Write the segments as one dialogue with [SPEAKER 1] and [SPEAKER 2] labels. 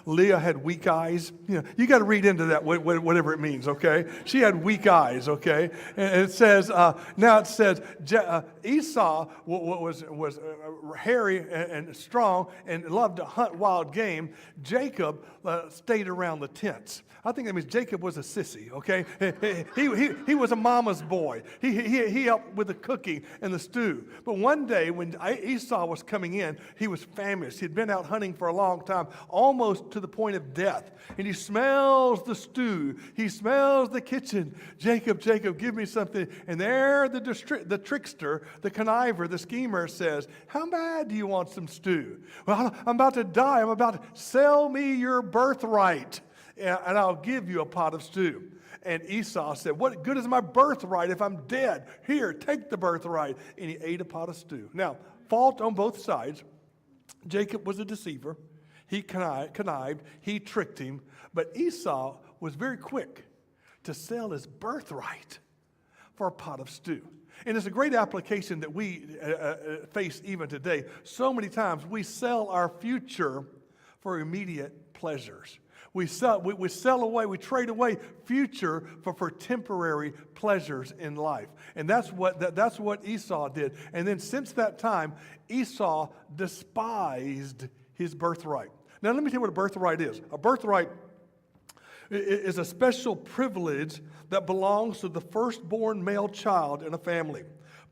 [SPEAKER 1] Leah had weak eyes. You got to read into that, whatever it means, okay? She had weak eyes, okay? And it says, Esau was hairy and strong and loved to hunt wild game. Jacob stayed around the tents. I think that means Jacob was a sissy, okay? He was a mama's boy. He helped with the cooking and the stew. But one day when Esau was coming in, he was famished. He'd been out hunting for a long time, almost to the point of death. And he smells the stew. He smells the kitchen. Jacob, give me something. And there the trickster, the conniver, the schemer says, how bad do you want some stew? Well, I'm about to die. I'm about to sell me your birthright, and I'll give you a pot of stew. And Esau said, what good is my birthright if I'm dead? Here, take the birthright. And he ate a pot of stew. Now, fault on both sides. Jacob was a deceiver. He connived. He tricked him. But Esau was very quick to sell his birthright for a pot of stew. And it's a great application that we face even today. So many times we sell our future for immediate pleasures. We sell away, we trade away future for temporary pleasures in life. And that's what Esau did. And then since that time, Esau despised his birthright. Now let me tell you what a birthright is. A birthright is a special privilege that belongs to the firstborn male child in a family.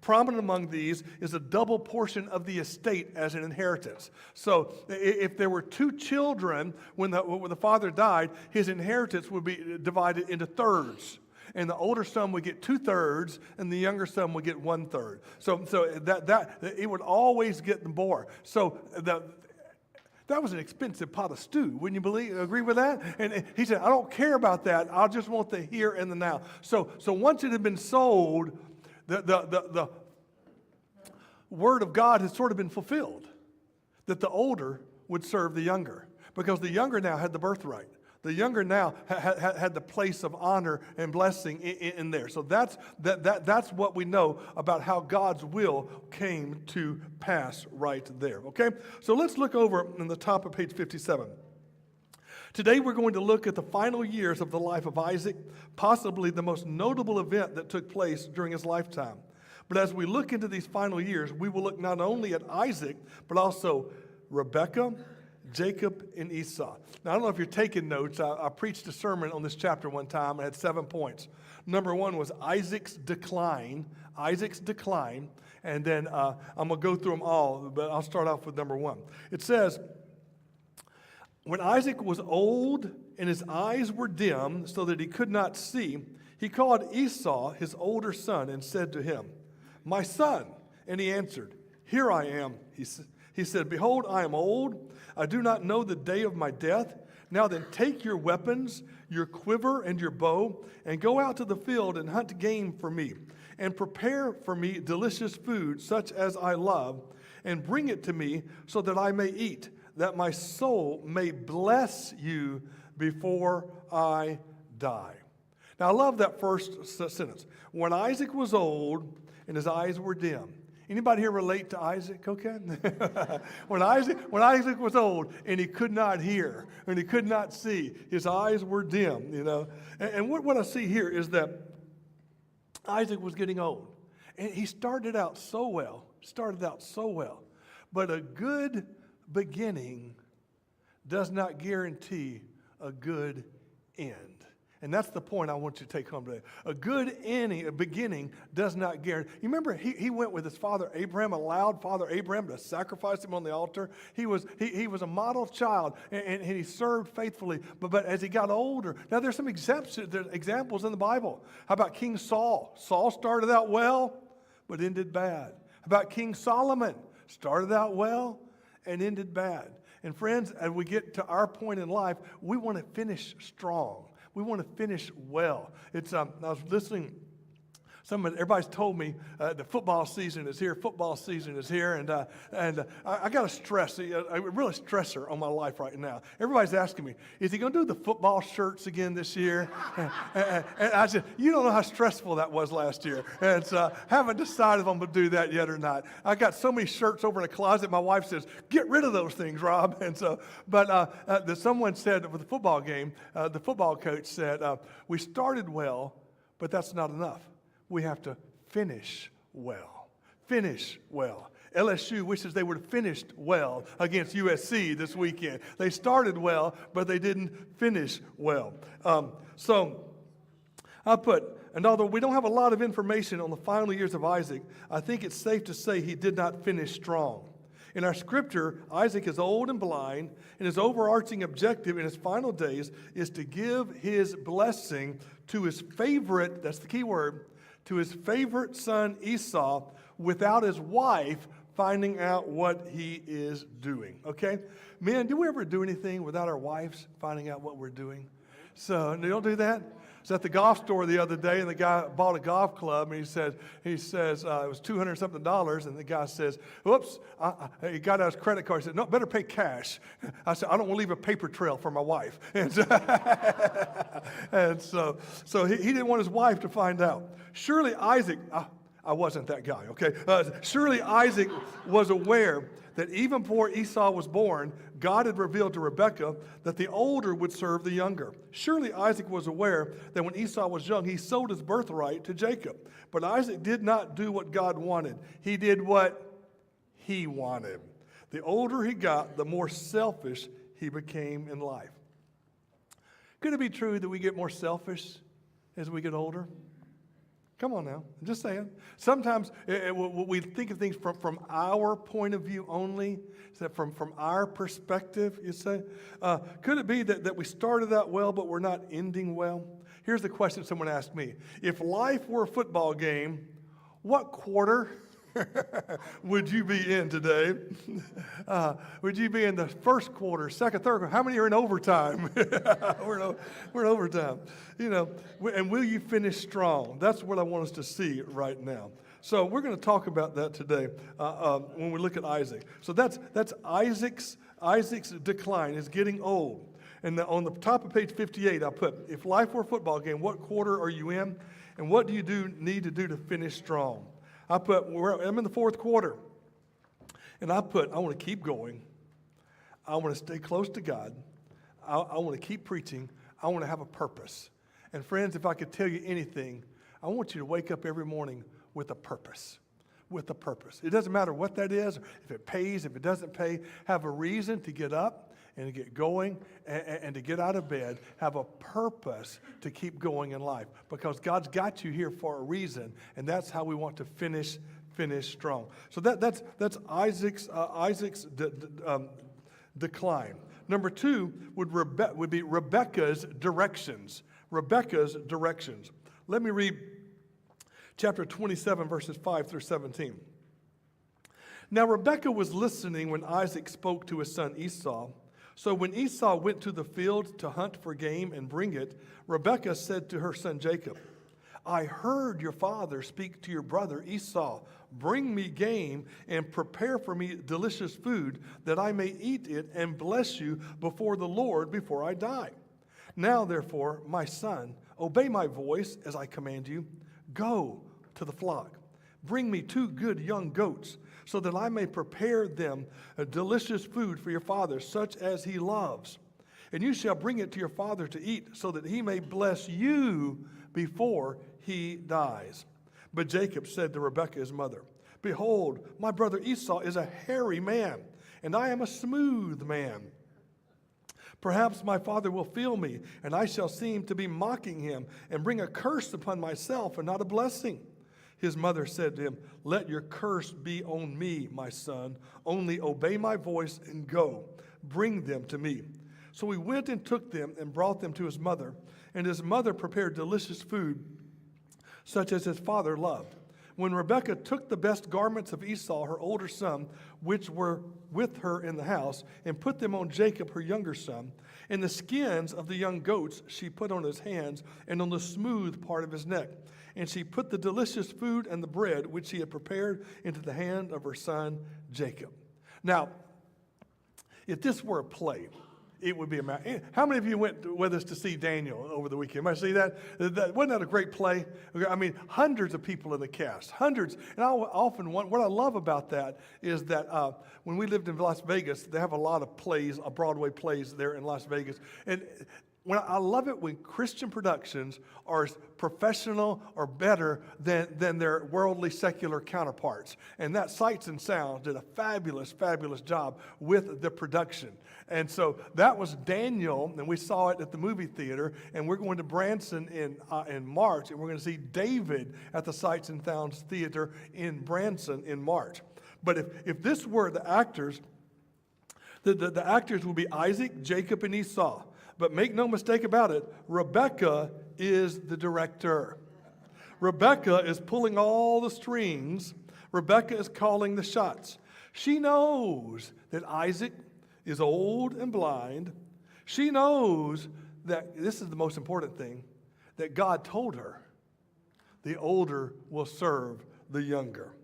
[SPEAKER 1] Prominent among these is a double portion of the estate as an inheritance. So if there were two children when the father died, his inheritance would be divided into thirds. And the older son would get 2/3, and the younger son would get 1/3. So that it would always get more. So that was an expensive pot of stew. Wouldn't you agree with that? And he said, I don't care about that. I just want the here and the now. So once it had been sold, the word of God has sort of been fulfilled, that the older would serve the younger, because the younger now had the birthright. The younger now had the place of honor and blessing in there. So that's what we know about how God's will came to pass right there. Okay? So let's look over in the top of page 57. Today we're going to look at the final years of the life of Isaac, possibly the most notable event that took place during his lifetime. But as we look into these final years, we will look not only at Isaac, but also Rebekah, Jacob, and Esau. Now, I don't know if you're taking notes. I preached a sermon on this chapter one time. I had 7 points. Number 1 was Isaac's decline. And then I'm going to go through them all, but I'll start off with number 1. It says, when Isaac was old and his eyes were dim so that he could not see, he called Esau, his older son, and said to him, my son. And he answered, here I am. He said, behold, I am old. I do not know the day of my death. Now then, take your weapons, your quiver and your bow, and go out to the field and hunt game for me, and prepare for me delicious food such as I love, and bring it to me so that I may eat, that my soul may bless you before I die. Now, I love that first sentence. When Isaac was old and his eyes were dim. Anybody here relate to Isaac? Okay. When Isaac was old and he could not hear and he could not see, his eyes were dim. And what I see here is that Isaac was getting old, and he started out so well. But a good beginning does not guarantee a good end. And that's the point I want you to take home today. A good ending, a beginning, does not guarantee. You remember he went with his father Abraham, allowed father Abraham to sacrifice him on the altar. He was a model child, and he served faithfully. But as he got older, now there's some examples in the Bible. How about King Saul? Saul started out well, but ended bad. How about King Solomon? Started out well and ended bad. And friends, as we get to our point in life, we want to finish strong. We want to finish well. I was listening. Everybody's told me the football season is here. Football season is here, and I got a real stressor on my life right now. Everybody's asking me, "Is he going to do the football shirts again this year?" and I said, "You don't know how stressful that was last year," and so I haven't decided if I'm going to do that yet or not. I got so many shirts over in the closet. My wife says, "Get rid of those things, Rob." And so, but someone said with the football game, the football coach said, "We started well, but that's not enough. We have to finish well." Finish well. LSU wishes they would have finished well against USC this weekend. They started well, but they didn't finish well. So I put, and although we don't have a lot of information on the final years of Isaac, I think it's safe to say he did not finish strong. In our scripture, Isaac is old and blind, and his overarching objective in his final days is to give his blessing to his favorite, that's the key word, to his favorite son Esau without his wife finding out what he is doing. Okay? Men, do we ever do anything without our wives finding out what we're doing? So, you don't do that? I was at the golf store the other day, and the guy bought a golf club, and he says it was $200-something, and the guy says, "Whoops," he got out his credit card. He said, "No, better pay cash." I said, "I don't want to leave a paper trail for my wife." And so he didn't want his wife to find out. Surely Isaac, I wasn't that guy, okay? Surely Isaac was aware that even before Esau was born, God had revealed to Rebekah that the older would serve the younger. Surely Isaac was aware that when Esau was young, he sold his birthright to Jacob. But Isaac did not do what God wanted. He did what he wanted. The older he got, the more selfish he became in life. Could it be true that we get more selfish as we get older? Come on now, I'm just saying. Sometimes we think of things from our point of view only, from our perspective, you say. Could it be that we started out well, but we're not ending well? Here's the question someone asked me. If life were a football game, what quarter would you be in today? Would you be in the first quarter, second, third quarter? How many are in overtime? We're in overtime. You know, and will you finish strong? That's what I want us to see right now. So we're going to talk about that today when we look at Isaac. So that's Isaac's decline, is getting old. And on the top of page 58, I put, if life were a football game, what quarter are you in? And what do you need to do to finish strong? I put, I'm in the fourth quarter. And I put, I want to keep going. I want to stay close to God. I want to keep preaching. I want to have a purpose. And friends, if I could tell you anything, I want you to wake up every morning with a purpose. With a purpose. It doesn't matter what that is, if it pays, if it doesn't pay. Have a reason to get up and to get going and to get out of bed. Have a purpose to keep going in life, because God's got you here for a reason, and that's how we want to finish strong. So that's Isaac's decline. Number two would be Rebekah's directions. Rebekah's directions. Let me read chapter 27, verses 5 through 17. Now Rebekah was listening when Isaac spoke to his son Esau. So when Esau went to the field to hunt for game and bring it, Rebekah said to her son Jacob, "I heard your father speak to your brother Esau. Bring me game and prepare for me delicious food, that I may eat it and bless you before the Lord before I die. Now, therefore, my son, obey my voice as I command you. Go to the flock. Bring me 2 good young goats, so that I may prepare them a delicious food for your father, such as he loves. And you shall bring it to your father to eat, so that he may bless you before he dies." But Jacob said to Rebekah his mother, "Behold, my brother Esau is a hairy man, and I am a smooth man. Perhaps my father will feel me, and I shall seem to be mocking him, and bring a curse upon myself and not a blessing." His mother said to him, "Let your curse be on me, my son. Only obey my voice and go. Bring them to me." So he went and took them and brought them to his mother. And his mother prepared delicious food, such as his father loved. When Rebekah took the best garments of Esau, her older son, which were with her in the house, and put them on Jacob, her younger son, And the skins of the young goats she put on his hands and on the smooth part of his neck. And she put the delicious food and the bread which she had prepared into the hand of her son Jacob. Now, if this were a play, it would be a. How many of you went with us to see Daniel over the weekend? Might see that? Wasn't that a great play? I mean, hundreds of people in the cast, hundreds. And I often want, what I love about that is that when we lived in Las Vegas, they have a lot of plays, Broadway plays there in Las Vegas, and I love it when Christian productions are as professional or better than their worldly secular counterparts. And that Sights and Sounds did a fabulous, fabulous job with the production. And so that was Daniel, and we saw it at the movie theater. And we're going to Branson in March, and we're going to see David at the Sights and Sounds Theater in Branson in March. But if this were the actors, the actors will be Isaac, Jacob, and Esau. But make no mistake about it, Rebekah is the director. Rebekah is pulling all the strings. Rebekah is calling the shots. She knows that Isaac is old and blind. She knows that, this is the most important thing, that God told her, the older will serve the younger.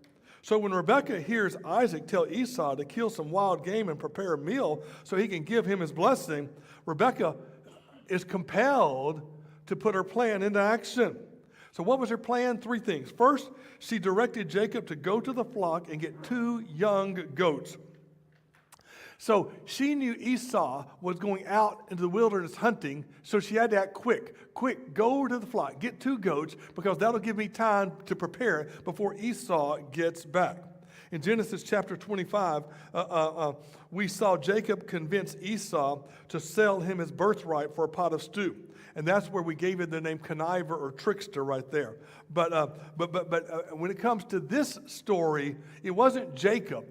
[SPEAKER 1] So when Rebekah hears Isaac tell Esau to kill some wild game and prepare a meal so he can give him his blessing, Rebekah is compelled to put her plan into action. So what was her plan? 3 things. First, she directed Jacob to go to the flock and get 2 young goats. So she knew Esau was going out into the wilderness hunting, so she had to act quick. Quick, go to the flock, get 2 goats, because that'll give me time to prepare before Esau gets back. In Genesis chapter 25, we saw Jacob convince Esau to sell him his birthright for a pot of stew. And that's where we gave it the name conniver or trickster right there. But when it comes to this story, it wasn't Jacob,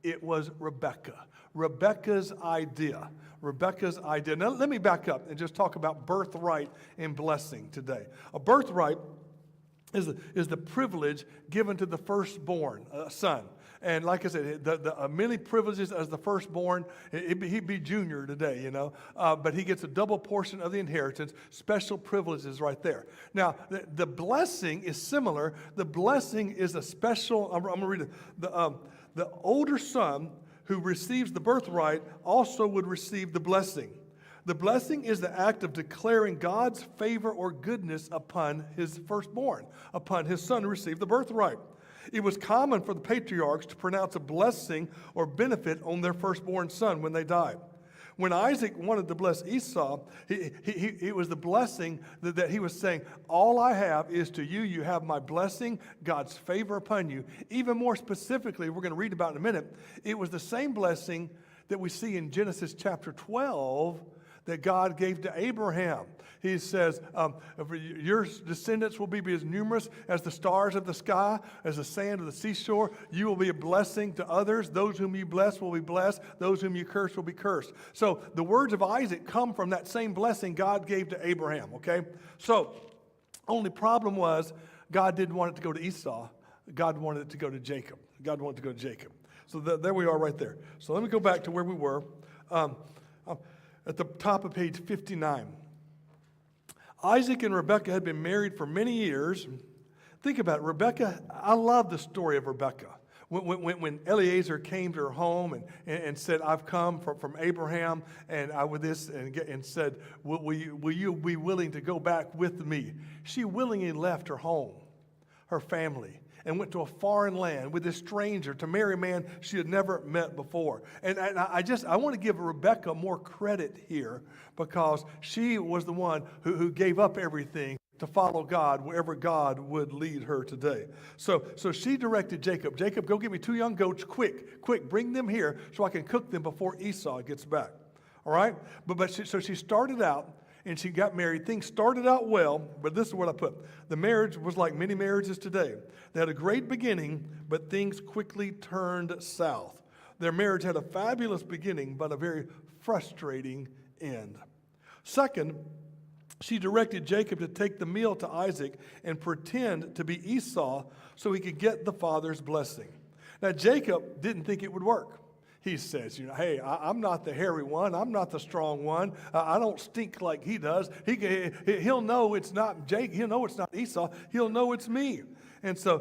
[SPEAKER 1] it was Rebekah. Rebekah's idea. Rebekah's idea. Now let me back up and just talk about birthright and blessing today. A birthright is the privilege given to the firstborn son. And like I said, the many privileges as the firstborn. He'd be junior today, you know, but he gets a double portion of the inheritance. Special privileges right there. Now, the blessing is similar. The blessing is a special. I'm going to read it. The older son who receives the birthright also would receive the blessing. The blessing is the act of declaring God's favor or goodness upon his firstborn, upon his son who received the birthright. It was common for the patriarchs to pronounce a blessing or benefit on their firstborn son when they died. When Isaac wanted to bless Esau, it was the blessing that he was saying, all I have is to you. You have my blessing, God's favor upon you. Even more specifically, we're going to read about in a minute, it was the same blessing that we see in Genesis chapter 12 that God gave to Abraham. He says, your descendants will be as numerous as the stars of the sky, as the sand of the seashore. You will be a blessing to others. Those whom you bless will be blessed. Those whom you curse will be cursed. So the words of Isaac come from that same blessing God gave to Abraham, okay? So only problem was God didn't want it to go to Esau. God wanted it to go to Jacob. God wanted it to go to Jacob. So there we are right there. So let me go back to where we were. At the top of page 59. Isaac and Rebekah had been married for many years. Think about it. Rebekah, I love the story of Rebekah. When Eliezer came to her home and said, I've come from Abraham and and said, will you be willing to go back with me? She willingly left her home, her family, and went to a foreign land with this stranger to marry a man she had never met before. And I want to give Rebekah more credit here because she was the one who gave up everything to follow God wherever God would lead her today. So she directed Jacob, go get me 2 young goats, quick, bring them here so I can cook them before Esau gets back. All right? So she started out, and she got married. Things started out well, but this is what I put. The marriage was like many marriages today. They had a great beginning, but things quickly turned south. Their marriage had a fabulous beginning, but a very frustrating end. Second, she directed Jacob to take the meal to Isaac and pretend to be Esau so he could get the father's blessing. Now, Jacob didn't think it would work. He says, hey, I'm not the hairy one. I'm not the strong one. I don't stink like he does. He'll know it's not Jake. He'll know it's not Esau. He'll know it's me. And so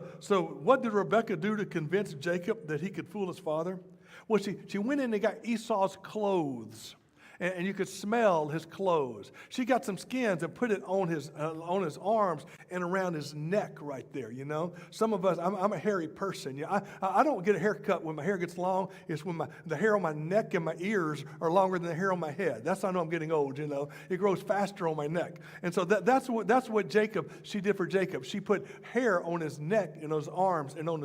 [SPEAKER 1] what did Rebekah do to convince Jacob that he could fool his father? Well, she went in and got Esau's clothes. And you could smell his clothes. She got some skins and put it on his arms and around his neck right there, Some of us, I'm a hairy person. I don't get a haircut when my hair gets long. It's when the hair on my neck and my ears are longer than the hair on my head. That's how I know I'm getting old, It grows faster on my neck. And so that's what she did for Jacob. She put hair on his neck and his arms and on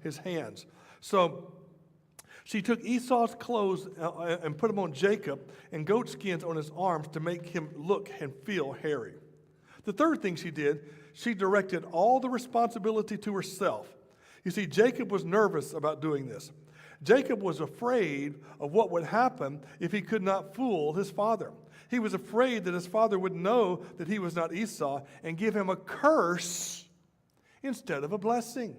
[SPEAKER 1] his hands. So she took Esau's clothes and put them on Jacob and goat skins on his arms to make him look and feel hairy. The third thing she did, she directed all the responsibility to herself. You see, Jacob was nervous about doing this. Jacob was afraid of what would happen if he could not fool his father. He was afraid that his father would know that he was not Esau and give him a curse instead of a blessing.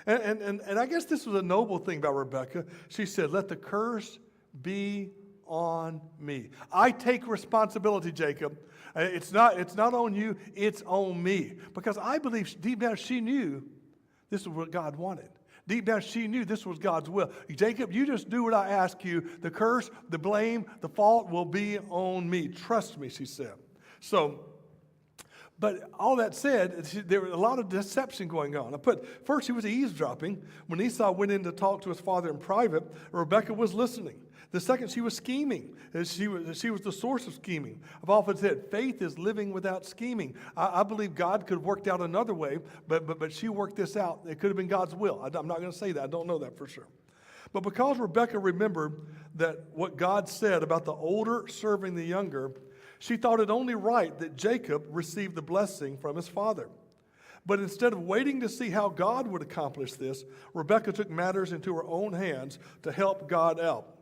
[SPEAKER 1] And I guess this was a noble thing about Rebekah. She said, let the curse be on me. I take responsibility, Jacob. It's not on you, it's on me. Because I believe deep down she knew this is what God wanted. Deep down she knew this was God's will. Jacob, you just do what I ask you. The curse, the blame, the fault will be on me. Trust me, she said. But all that said, there was a lot of deception going on. First, he was eavesdropping. When Esau went in to talk to his father in private, Rebekah was listening. The second, she was scheming. She was the source of scheming. I've often said, faith is living without scheming. I believe God could have worked out another way, but she worked this out. It could have been God's will. I'm not going to say that. I don't know that for sure. But because Rebekah remembered that what God said about the older serving the younger, she thought it only right that Jacob receive the blessing from his father. But instead of waiting to see how God would accomplish this, Rebekah took matters into her own hands to help God out.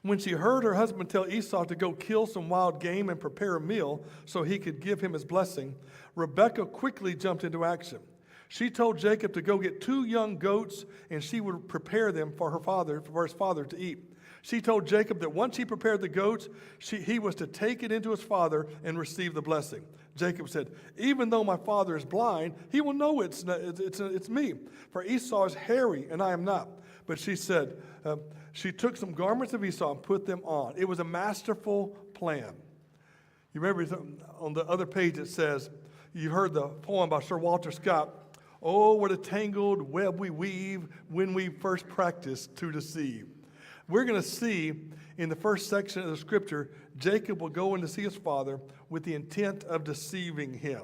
[SPEAKER 1] When she heard her husband tell Esau to go kill some wild game and prepare a meal so he could give him his blessing, Rebekah quickly jumped into action. She told Jacob to go get 2 young goats and she would prepare them for his father to eat. She told Jacob that once he prepared the goats, he was to take it into his father and receive the blessing. Jacob said, even though my father is blind, he will know it's me, for Esau is hairy and I am not. But she said, she took some garments of Esau and put them on. It was a masterful plan. You remember on the other page it says, you heard the poem by Sir Walter Scott, oh, what a tangled web we weave when we first practice to deceive. We're going to see in the first section of the scripture, Jacob will go in to see his father with the intent of deceiving him.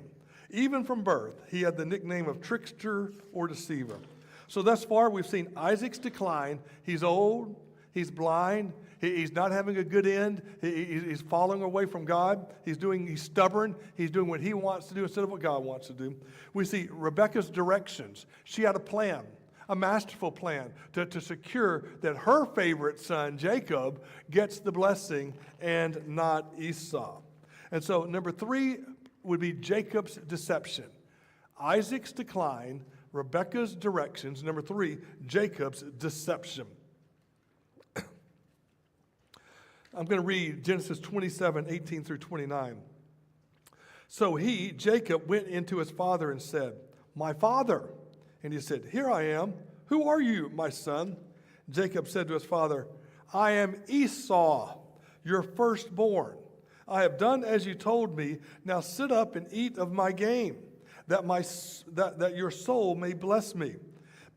[SPEAKER 1] Even from birth, he had the nickname of trickster or deceiver. So thus far, we've seen Isaac's decline. He's old, he's blind, he's not having a good end, he's falling away from God, he's stubborn, he's doing what he wants to do instead of what God wants to do. We see Rebekah's directions. She had a plan. A masterful plan to secure that her favorite son, Jacob, gets the blessing and not Esau. And so number 3 would be Jacob's deception. Isaac's decline, Rebekah's directions. Number 3, Jacob's deception. I'm going to read Genesis 27, 18 through 29. So he, Jacob, went into his father and said, my father. And he said, here I am. Who are you, my son? Jacob said to his father, I am Esau, your firstborn. I have done as you told me. Now sit up and eat of my game, that your soul may bless me.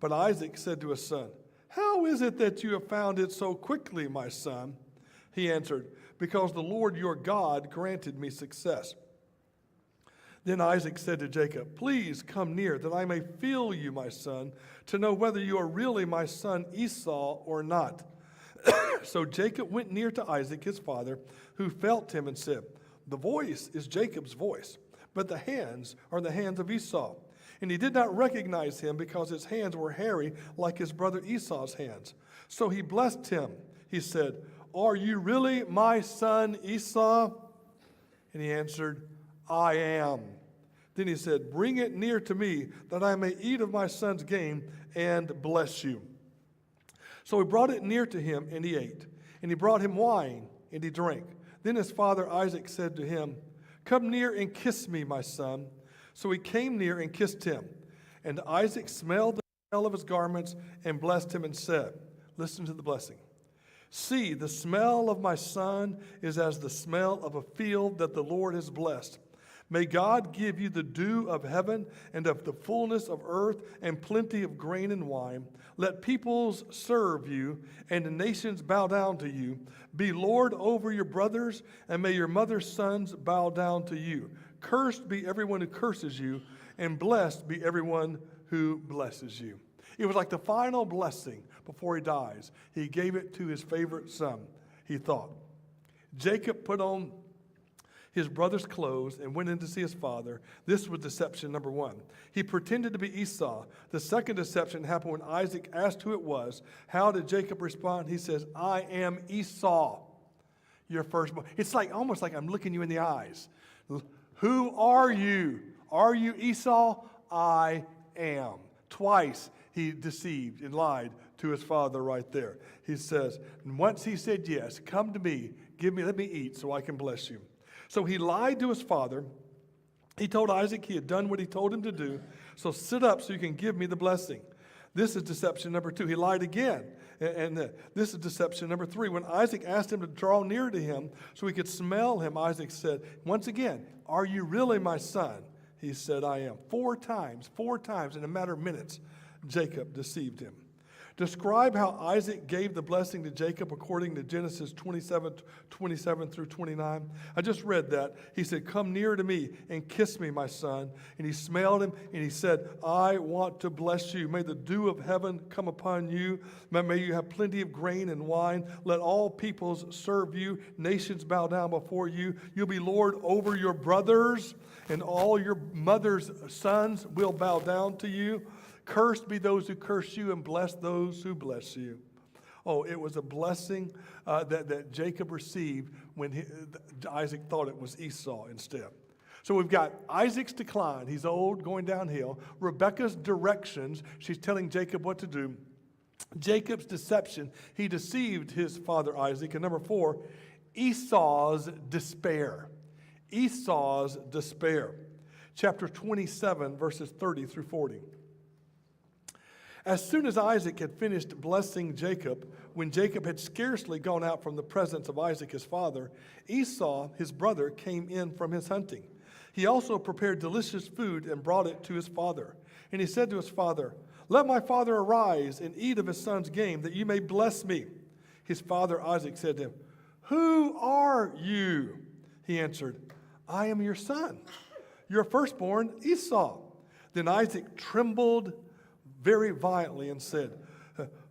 [SPEAKER 1] But Isaac said to his son, how is it that you have found it so quickly, my son? He answered, because the Lord your God granted me success. Then Isaac said to Jacob, please come near, that I may feel you, my son, to know whether you are really my son Esau or not. So Jacob went near to Isaac, his father, who felt him and said, the voice is Jacob's voice, but the hands are the hands of Esau. And he did not recognize him because his hands were hairy like his brother Esau's hands. So he blessed him. He said, are you really my son Esau? And he answered, I am. Then he said, bring it near to me, that I may eat of my son's game and bless you. So he brought it near to him, and he ate. And he brought him wine, and he drank. Then his father Isaac said to him, "Come near and kiss me, my son." So he came near and kissed him. And Isaac smelled the smell of his garments and blessed him and said, listen to the blessing. "See, the smell of my son is as the smell of a field that the Lord has blessed. May God give you the dew of heaven and of the fullness of earth and plenty of grain and wine. Let peoples serve you and the nations bow down to you. Be Lord over your brothers, and may your mother's sons bow down to you. Cursed be everyone who curses you, and blessed be everyone who blesses you." It was like the final blessing before he dies. He gave it to his favorite son, he thought. Jacob put on his brother's clothes and went in to see his father. This was deception number one. He pretended to be Esau. The second deception happened when Isaac asked who it was. How did Jacob respond? He says, "I am Esau, your firstborn." It's like almost like I'm looking you in the eyes. Who are you? Are you Esau? I am. Twice he deceived and lied to his father right there. He says, and once he said yes, "Come to me, let me eat so I can bless you." So he lied to his father. He told Isaac he had done what he told him to do. So sit up so you can give me the blessing. This is deception number two. He lied again. And this is deception number three. When Isaac asked him to draw near to him so he could smell him, Isaac said, once again, "Are you really my son?" He said, "I am." Four times in a matter of minutes, Jacob deceived him. Describe how Isaac gave the blessing to Jacob according to Genesis 27 through 29. I just read that. He said, "Come near to me and kiss me, my son." And he smelled him and he said, "I want to bless you. May the dew of heaven come upon you. May you have plenty of grain and wine. Let all peoples serve you. Nations bow down before you. You'll be Lord over your brothers, and all your mother's sons will bow down to you. Cursed be those who curse you, and blessed those who bless you." Oh, it was a blessing that Jacob received when Isaac thought it was Esau instead. So we've got Isaac's decline. He's old, going downhill. Rebekah's directions. She's telling Jacob what to do. Jacob's deception. He deceived his father Isaac. And number four, Esau's despair. Esau's despair. Chapter 27, verses 30 through 40. As soon as Isaac had finished blessing Jacob, when Jacob had scarcely gone out from the presence of Isaac his father, Esau, his brother, came in from his hunting. He also prepared delicious food and brought it to his father. And he said to his father, "Let my father arise and eat of his son's game, that you may bless me." His father Isaac said to him, "Who are you?" He answered, "I am your son, your firstborn Esau." Then Isaac trembled very violently and said,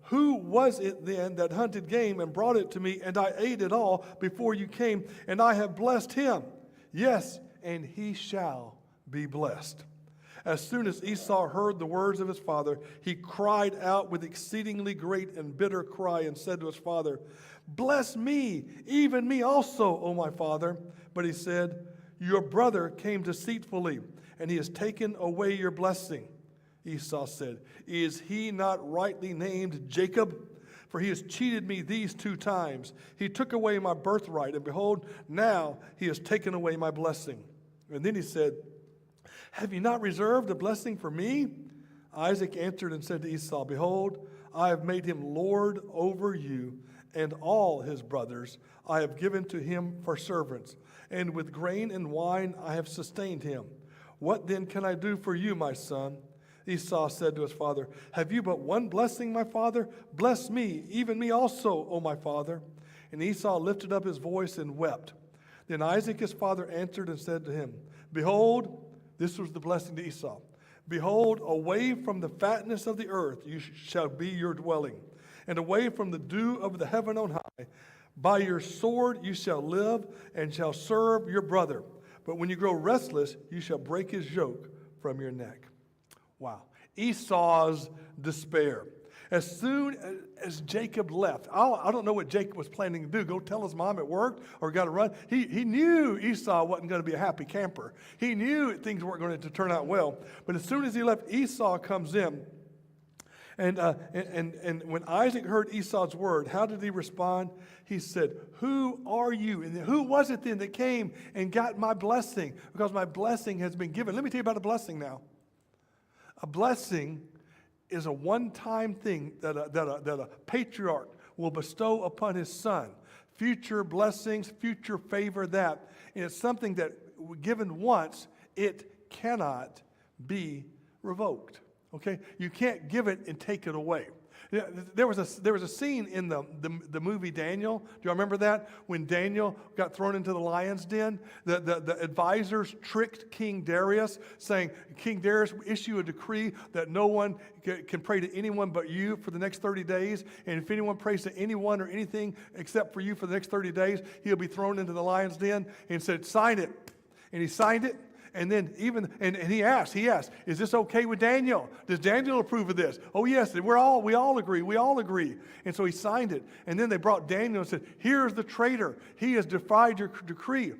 [SPEAKER 1] "Who was it then that hunted game and brought it to me, and I ate it all before you came, and I have blessed him? Yes, and he shall be blessed." As soon as Esau heard the words of his father, he cried out with exceedingly great and bitter cry and said to his father, "Bless me, even me also, O my father." But he said, "Your brother came deceitfully, and he has taken away your blessing." Esau said, "Is he not rightly named Jacob? For he has cheated me these 2 times. He took away my birthright, and behold, now he has taken away my blessing." And then he said, "Have you not reserved a blessing for me?" Isaac answered and said to Esau, "Behold, I have made him lord over you, and all his brothers I have given to him for servants, and with grain and wine I have sustained him. What then can I do for you, my son?" Esau said to his father, "Have you but one blessing, my father? Bless me, even me also, O my father." And Esau lifted up his voice and wept. Then Isaac his father answered and said to him, "Behold," this was the blessing to Esau, "behold, away from the fatness of the earth you shall be your dwelling, and away from the dew of the heaven on high. By your sword you shall live, and shall serve your brother. But when you grow restless, you shall break his yoke from your neck." Wow. Esau's despair. As soon as Jacob left, I don't know what Jacob was planning to do. Go tell his mom at work or got to run. He knew Esau wasn't going to be a happy camper. He knew things weren't going to turn out well. But as soon as he left, Esau comes in. And when Isaac heard Esau's word, how did he respond? He said, "Who are you? And who was it then that came and got my blessing? Because my blessing has been given." Let me tell you about a blessing now. A blessing is a one-time thing that a patriarch will bestow upon his son. Future blessings, future favor, that. And it's something that, given once, it cannot be revoked. Okay? You can't give it and take it away. There was a scene in the movie Daniel. Do you remember that? When Daniel got thrown into the lion's den, the advisors tricked King Darius, saying, "King Darius, issue a decree that no one can pray to anyone but you for the next 30 days. And if anyone prays to anyone or anything except for you for the next 30 days, he'll be thrown into the lion's den." And said, "Sign it." And he signed it. And then he asked, "Is this okay with Daniel? Does Daniel approve of this?" "Oh, yes, we all agree. And so he signed it. And then they brought Daniel and said, "Here's the traitor. He has defied your decree."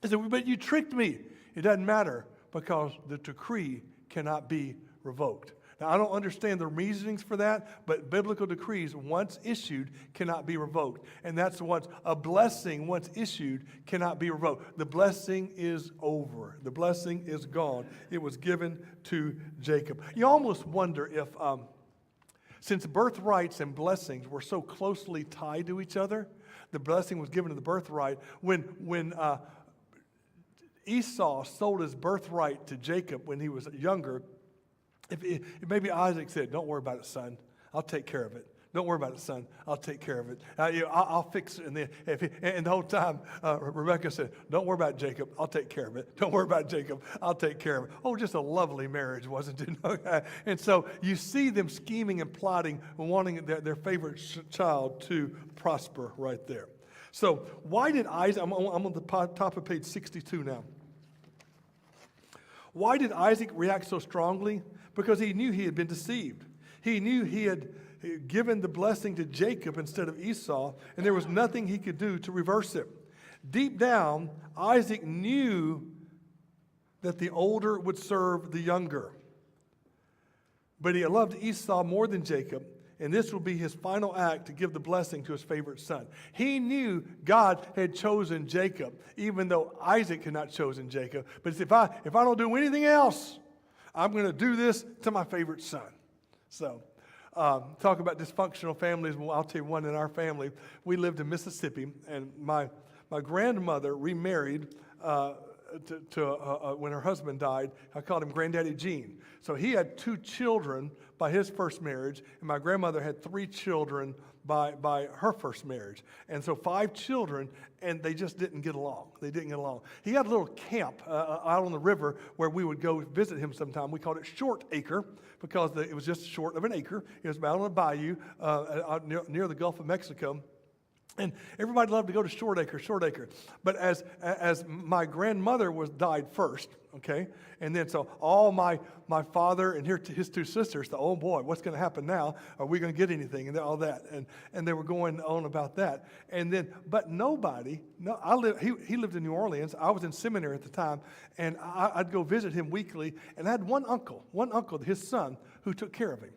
[SPEAKER 1] He said, "But you tricked me." It doesn't matter, because the decree cannot be revoked. Now, I don't understand the reasonings for that, but biblical decrees, once issued, cannot be revoked. And that's what a blessing, once issued, cannot be revoked. The blessing is over. The blessing is gone. It was given to Jacob. You almost wonder if, since birthrights and blessings were so closely tied to each other, the blessing was given to the birthright. When Esau sold his birthright to Jacob when he was younger, if maybe Isaac said, "Don't worry about it, son. I'll take care of it. Don't worry about it, son. I'll take care of it. I'll fix it." And the whole time, Rebecca said, "Don't worry about Jacob. I'll take care of it. Don't worry about Jacob. I'll take care of it." Oh, just a lovely marriage, wasn't it? And so you see them scheming and plotting and wanting their favorite child to prosper right there. So why did Isaac, I'm on the top of page 62 now. Why did Isaac react so strongly? Because he knew he had been deceived. He knew he had given the blessing to Jacob instead of Esau, and there was nothing he could do to reverse it. Deep down, Isaac knew that the older would serve the younger. But he loved Esau more than Jacob, and this would be his final act to give the blessing to his favorite son. He knew God had chosen Jacob, even though Isaac had not chosen Jacob. But if I don't do anything else, I'm going to do this to my favorite son. So, talk about dysfunctional families. Well, I'll tell you one in our family. We lived in Mississippi, and my grandmother remarried when her husband died. I called him Granddaddy Gene. So he had 2 children by his first marriage, and my grandmother had 3 children by her first marriage. And so 5 children, and they just didn't get along. They didn't get along. He had a little camp out on the river where we would go visit him sometime. We called it Short Acre because it was just short of an acre. It was out on a bayou out near the Gulf of Mexico. And everybody loved to go to Short Acre. But as my grandmother died first, okay, and then so all my father and his 2 sisters thought, "Oh boy, what's going to happen now? Are we going to get anything?" And all that, and they were going on about that. And then, but he lived in New Orleans. I was in seminary at the time, and I'd go visit him weekly. And I had one uncle, his son, who took care of him.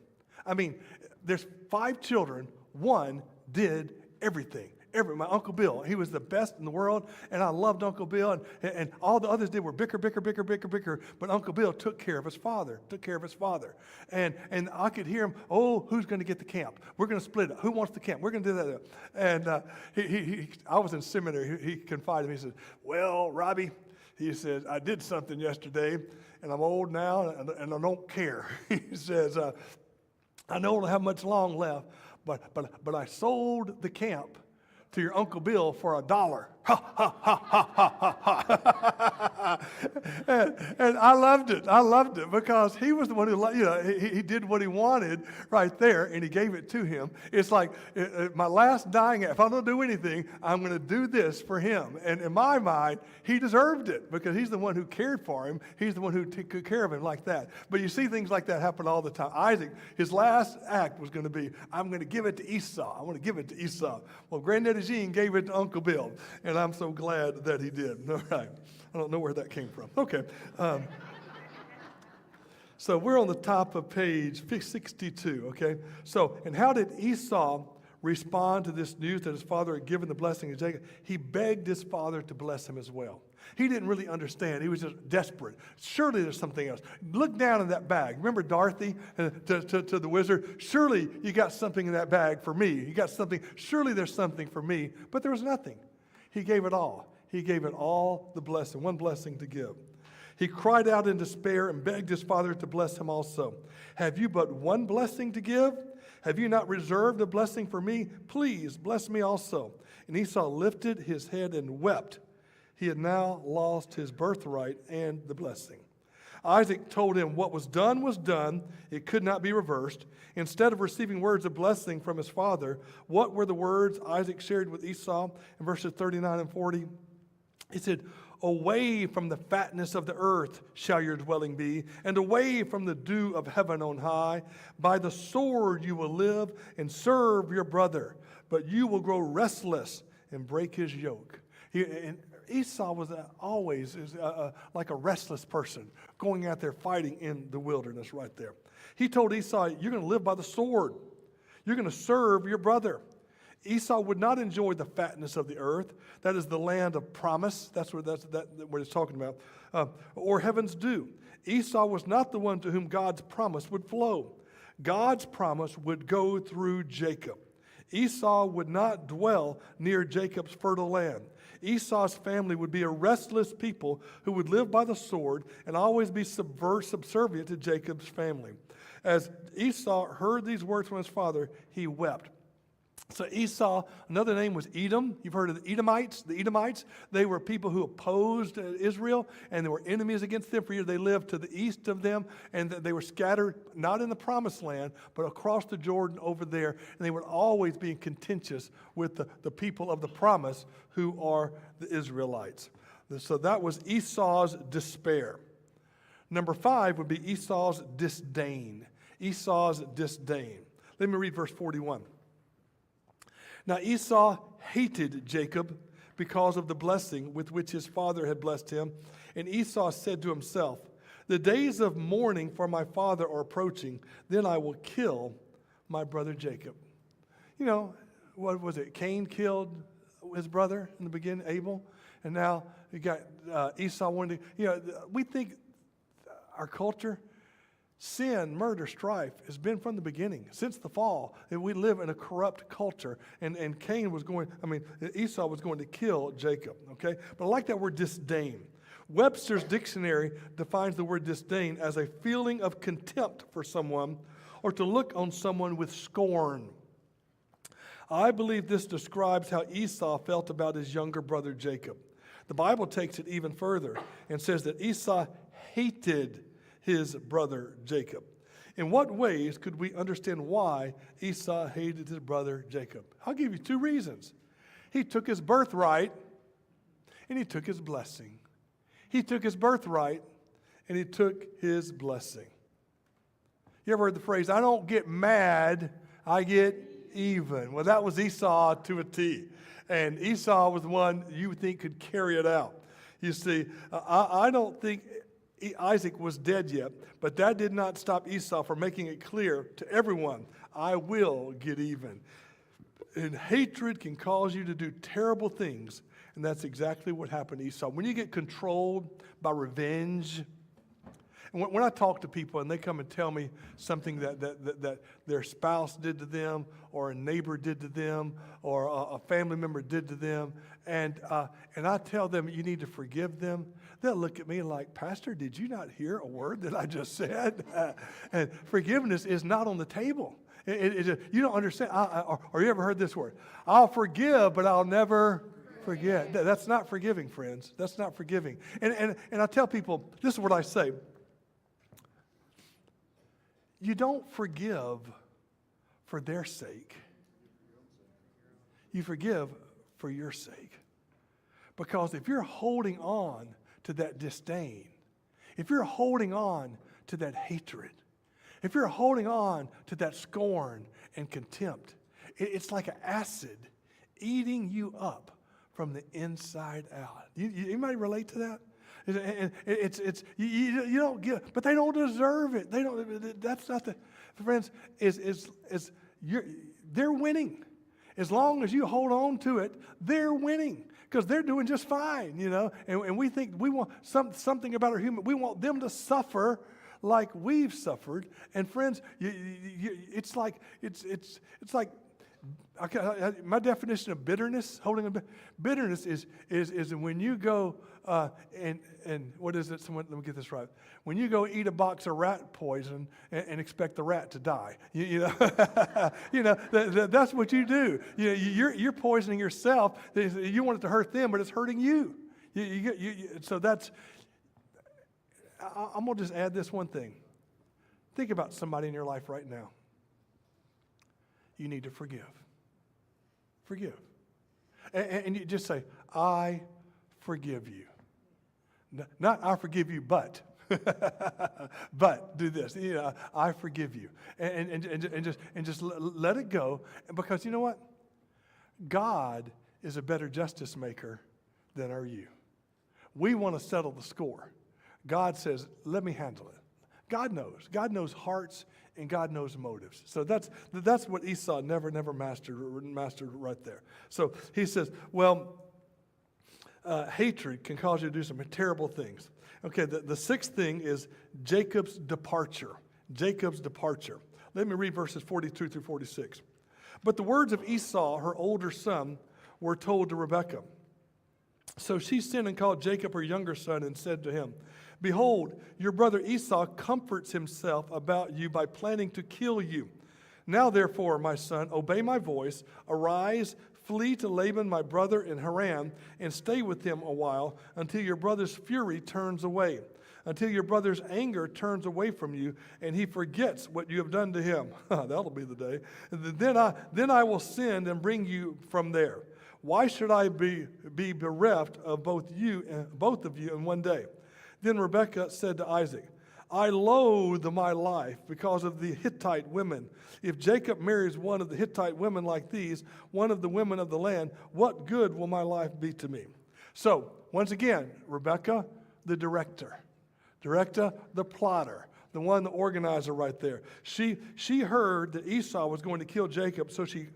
[SPEAKER 1] I mean, there's 5 children. One did everything. My Uncle Bill, he was the best in the world, and I loved Uncle Bill, and all the others did were bicker, but Uncle Bill took care of his father, and I could hear him, "Oh, who's going to get the camp? We're going to split it. Who wants the camp? We're going to do that." And I was in seminary. He confided in me. He said, "Well, Robbie," he says, "I did something yesterday, and I'm old now, and I don't care." He says, "I don't have much long left, but I sold the camp to your Uncle Bill for $1. Ha, ha, ha, ha, ha, ha, ha. And I loved it because he was the one who, he did what he wanted right there, and he gave it to him. It's like my last dying act. If I don't do anything, I'm going to do this for him. And in my mind, he deserved it because he's the one who cared for him. He's the one who took care of him like that. But you see things like that happen all the time. Isaac, his last act was going to be, "I'm going to give it to Esau. I want to give it to Esau." Well, Granddaddy Gene gave it to Uncle Bill, and I'm so glad that he did. All right. I don't know where that came from. Okay. So we're on the top of page 62, okay? So, and how did Esau respond to this news that his father had given the blessing to Jacob? He begged his father to bless him as well. He didn't really understand. He was just desperate. Surely there's something else. Look down in that bag. Remember Dorothy to the wizard? Surely you got something in that bag for me. You got something. Surely there's something for me. But there was nothing. He gave it all. He gave it all the blessing, one blessing to give. He cried out in despair and begged his father to bless him also. Have you but one blessing to give? Have you not reserved a blessing for me? Please bless me also. And Esau lifted his head and wept. He had now lost his birthright and the blessing. Isaac told him what was done was done. It could not be reversed. Instead of receiving words of blessing from his father, what were the words Isaac shared with Esau in verses 39 and 40? He said, away from the fatness of the earth shall your dwelling be, and away from the dew of heaven on high. By the sword you will live and serve your brother, but you will grow restless and break his yoke. And Esau was always like a restless person, going out there fighting in the wilderness right there. He told Esau, you're going to live by the sword. You're going to serve your brother. Esau would not enjoy the fatness of the earth. That is the land of promise. That's what it's talking about. Or heaven's dew. Esau was not the one to whom God's promise would flow. God's promise would go through Jacob. Esau would not dwell near Jacob's fertile land. Esau's family would be a restless people who would live by the sword and always be subservient to Jacob's family. As Esau heard these words from his father, he wept. So Esau, another name was Edom. You've heard of the Edomites. The Edomites, they were people who opposed Israel, and they were enemies against them for years. They lived to the east of them, and they were scattered, not in the promised land, but across the Jordan over there. And they would always be contentious with the people of the promise, who are the Israelites. So that was Esau's despair. Number 5 would be Esau's disdain. Esau's disdain. Let me read verse 41. Now Esau hated Jacob because of the blessing with which his father had blessed him. And Esau said to himself, the days of mourning for my father are approaching. Then I will kill my brother Jacob. You know, what was it? Cain killed his brother in the beginning, Abel. And now you got Esau wanting to, you know, we think our culture, sin, murder, strife has been from the beginning, since the fall. And we live in a corrupt culture. And Esau was going to kill Jacob, okay? But I like that word disdain. Webster's dictionary defines the word disdain as a feeling of contempt for someone or to look on someone with scorn. I believe this describes how Esau felt about his younger brother Jacob. The Bible takes it even further and says that Esau hated his brother Jacob. In what ways could we understand why Esau hated his brother Jacob? I'll give you 2 reasons. He took his birthright and he took his blessing. He took his birthright and he took his blessing. You ever heard the phrase, I don't get mad, I get even? Well, that was Esau to a T. And Esau was the one you would think could carry it out. You see, I don't think Isaac was dead yet, but that did not stop Esau from making it clear to everyone, I will get even. And hatred can cause you to do terrible things, and that's exactly what happened to Esau. When you get controlled by revenge, and when I talk to people and they come and tell me something that their spouse did to them, or a neighbor did to them, or a family member did to them, and I tell them you need to forgive them, they'll look at me like, Pastor, did you not hear a word that I just said? And forgiveness is not on the table. You don't understand. Or you ever heard this word? I'll forgive, but I'll never forget. That's not forgiving, friends. That's not forgiving. And I tell people, this is what I say. You don't forgive for their sake. You forgive for your sake. Because if you're holding on to that disdain, if you're holding on to that hatred, if you're holding on to that scorn and contempt, it's like an acid eating you up from the inside out. Anybody relate to that? You don't get, but they don't deserve it. They don't. That's not the, friends. They're winning. As long as you hold on to it, they're winning because they're doing just fine, you know. And we think we want something about our human. We want them to suffer like we've suffered. And friends, it's like my definition of bitterness, bitterness is when you go and what is it? Let me get this right. When you go eat a box of rat poison and expect the rat to die, you know, you know that's what you do. You're poisoning yourself. You want it to hurt them, but it's hurting you. So that's. I'm gonna just add this one thing. Think about somebody in your life right now. You need to forgive. Forgive. And you just say, I forgive you. Not I forgive you, but. But do this. You know, I forgive you. And just let it go. Because you know what? God is a better justice maker than are you. We want to settle the score. God says, let me handle it. God knows. God knows hearts and God knows motives. So that's what Esau never mastered right there. So he says, well, hatred can cause you to do some terrible things. Okay, the sixth thing is Jacob's departure. Jacob's departure. Let me read verses 42 through 46. But the words of Esau, her older son, were told to Rebekah. So she sent and called Jacob, her younger son, and said to him, behold, your brother Esau comforts himself about you by planning to kill you. Now, therefore, my son, obey my voice. Arise, flee to Laban, my brother, in Haran, and stay with him a while until your brother's fury turns away, until your brother's anger turns away from you, and he forgets what you have done to him. That'll be the day. Then I will send and bring you from there. Why should I be bereft of both of you in one day? Then Rebekah said to Isaac, I loathe my life because of the Hittite women. If Jacob marries one of the Hittite women like these, one of the women of the land, what good will my life be to me? So, once again, Rebekah, the director, the plotter, the one, the organizer right there. She heard that Esau was going to kill Jacob, so she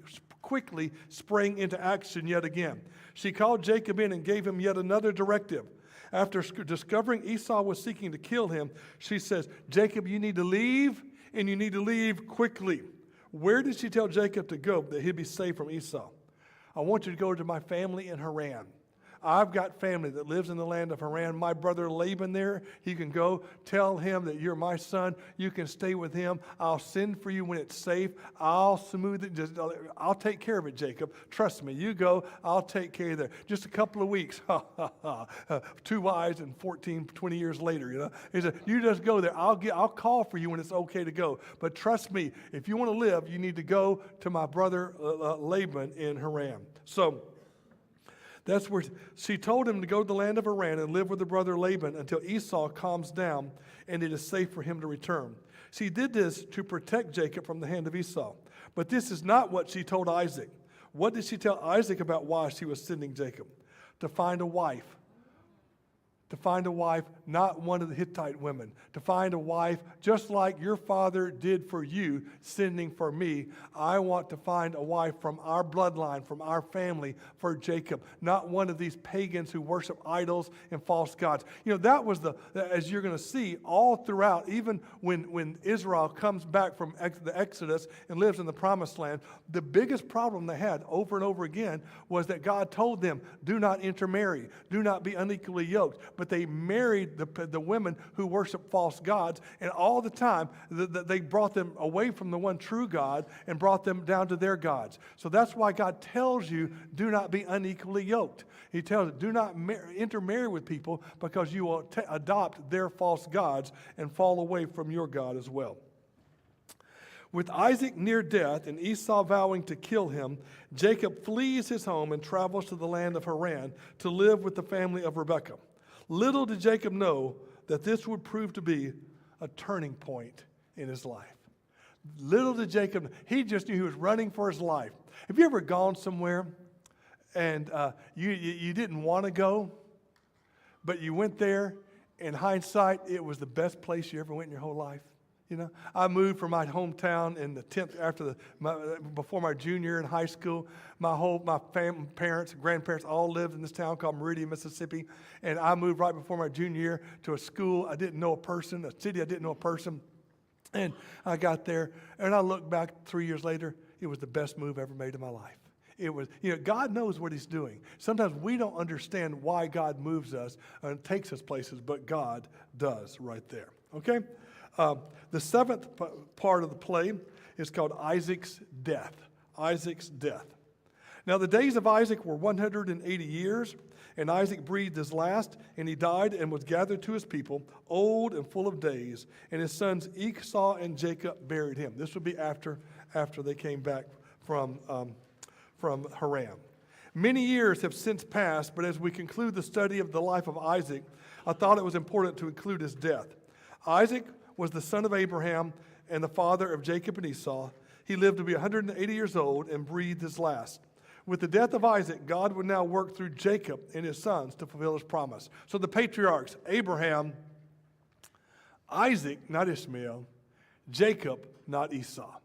[SPEAKER 1] quickly sprang into action yet again. She called Jacob in and gave him yet another directive. After discovering Esau was seeking to kill him, she says, Jacob, you need to leave, and you need to leave quickly. Where did she tell Jacob to go that he'd be safe from Esau? I want you to go to my family in Haran. I've got family that lives in the land of Haran. My brother Laban there, he can go tell him that you're my son. You can stay with him. I'll send for you when it's safe. I'll smooth it. I'll take care of it, Jacob. Trust me. You go. I'll take care of it. Just a couple of weeks. 2 wives and 20 years later, you know. He said, you just go there. I'll call for you when it's okay to go. But trust me, if you want to live, you need to go to my brother Laban in Haran. So, that's where she told him to go to the land of Haran and live with her brother Laban until Esau calms down and it is safe for him to return. She did this to protect Jacob from the hand of Esau. But this is not what she told Isaac. What did she tell Isaac about why she was sending Jacob? To find a wife. To find a wife, not one of the Hittite women. To find a wife just like your father did for you, sending for me. I want to find a wife from our bloodline, from our family, for Jacob. Not one of these pagans who worship idols and false gods. You know, that was as you're going to see all throughout, even when Israel comes back from the Exodus and lives in the Promised Land, the biggest problem they had over and over again was that God told them, do not intermarry, do not be unequally yoked. But they married the women who worship false gods, and all the time they brought them away from the one true God and brought them down to their gods. So that's why God tells you, do not be unequally yoked. He tells you, do not intermarry with people because you will adopt their false gods and fall away from your God as well. With Isaac near death and Esau vowing to kill him, Jacob flees his home and travels to the land of Haran to live with the family of Rebekah. Little did Jacob know that this would prove to be a turning point in his life. Little did Jacob, he just knew he was running for his life. Have you ever gone somewhere and you didn't want to go, But you went there. In hindsight, it was the best place you ever went in your whole life. You know, I moved from my hometown in the 10th before my junior year in high school. My parents, grandparents all lived in this town called Meridian, Mississippi. And I moved right before my junior year to a school I didn't know a person, a city I didn't know a person. And I got there, and I look back 3 years later, it was the best move ever made in my life. It was, God knows what he's doing. Sometimes we don't understand why God moves us and takes us places, but God does right there. Okay? The seventh part of the play is called Isaac's death. Isaac's death. Now, the days of Isaac were 180 years, and Isaac breathed his last, and he died and was gathered to his people, old and full of days, and his sons Esau and Jacob buried him. This would be after they came back from Haran. Many years have since passed, but as we conclude the study of the life of Isaac, I thought it was important to include his death. Isaac was the son of Abraham and the father of Jacob and Esau. He lived to be 180 years old and breathed his last. With the death of Isaac, God would now work through Jacob and his sons to fulfill his promise. So the patriarchs, Abraham, Isaac, not Ishmael, Jacob, not Esau.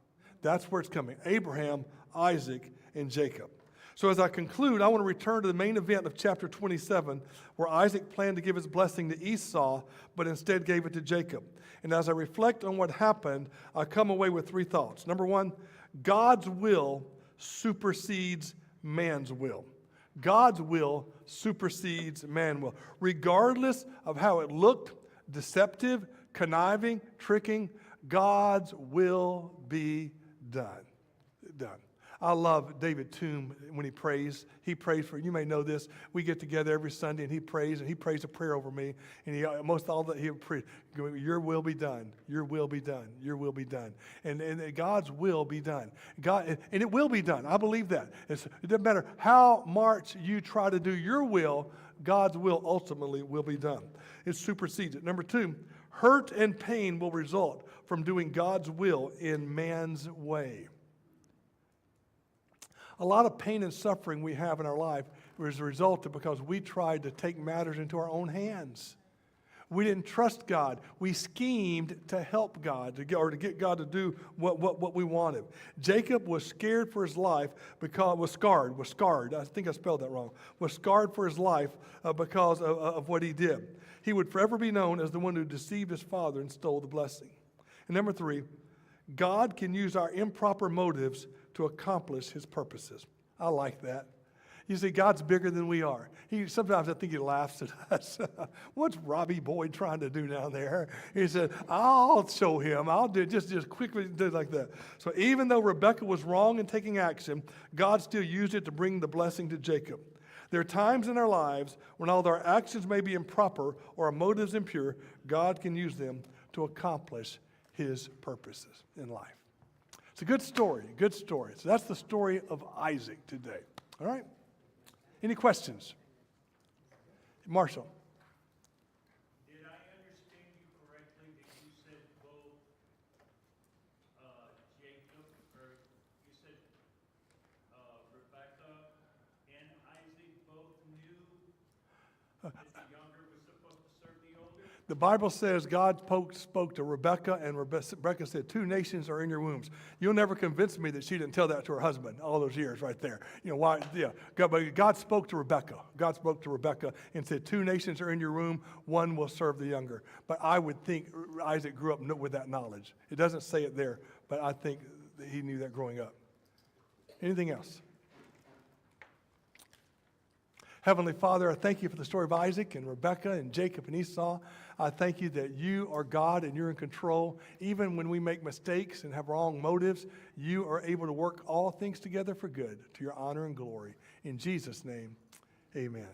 [SPEAKER 1] That's where it's coming. Abraham, Isaac, and Jacob. So as I conclude, I want to return to the main event of chapter 27, where Isaac planned to give his blessing to Esau, but instead gave it to Jacob. And as I reflect on what happened, I come away with three thoughts. Number one, God's will supersedes man's will. God's will supersedes man's will. Regardless of how it looked, deceptive, conniving, tricking, God's will be done. Done. I love David Toom when he prays. He prays for, you may know this, we get together every Sunday and he prays a prayer over me. And he prays, your will be done, your will be done, your will be done. And God's will be done. And it will be done. I believe that. It doesn't matter how much you try to do your will, God's will ultimately will be done. It supersedes it. Number two, hurt and pain will result from doing God's will in man's way. A lot of pain and suffering we have in our life was a result of because we tried to take matters into our own hands. We didn't trust God. We schemed to help God, to get God to do what we wanted. Jacob was scared for his life was scarred. I think I spelled that wrong. Was scarred for his life because of what he did. He would forever be known as the one who deceived his father and stole the blessing. And number three, God can use our improper motives to accomplish his purposes. I like that. You see, God's bigger than we are. Sometimes I think he laughs at us. What's Robbie Boyd trying to do down there? He said, I'll show him. I'll do it. Just quickly do it like that. So even though Rebekah was wrong in taking action, God still used it to bring the blessing to Jacob. There are times in our lives when although our actions may be improper or our motives impure, God can use them to accomplish his purposes in life. It's a good story, good story. So that's the story of Isaac today. All right? Any questions? Marshall.
[SPEAKER 2] Did I understand you correctly that you said both Jacob, or you said Rebekah and Isaac both knew that the younger was supposed to serve the older?
[SPEAKER 1] The Bible says God spoke to Rebekah, and Rebekah said, 2 nations are in your wombs. You'll never convince me that she didn't tell that to her husband all those years right there. You know why? Yeah. God spoke to Rebekah. God spoke to Rebekah and said, 2 nations are in your womb. One will serve the younger. But I would think Isaac grew up with that knowledge. It doesn't say it there, but I think that he knew that growing up. Anything else? Heavenly Father, I thank you for the story of Isaac and Rebekah and Jacob and Esau. I thank you that you are God and you're in control. Even when we make mistakes and have wrong motives, you are able to work all things together for good to your honor and glory. In Jesus' name, amen.